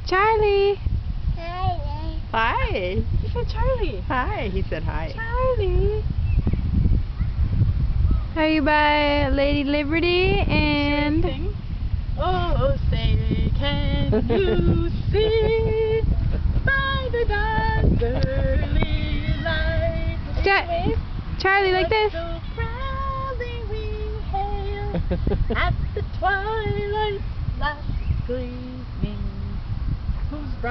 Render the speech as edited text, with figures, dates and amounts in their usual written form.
Charlie. Hi. Hi. He said Charlie. Hi. He said hi. Charlie. Are you by Lady Liberty and... Oh, say, can you see by the dawn's early light? Charlie, like this. So proudly we hail at the twilight's last gleam.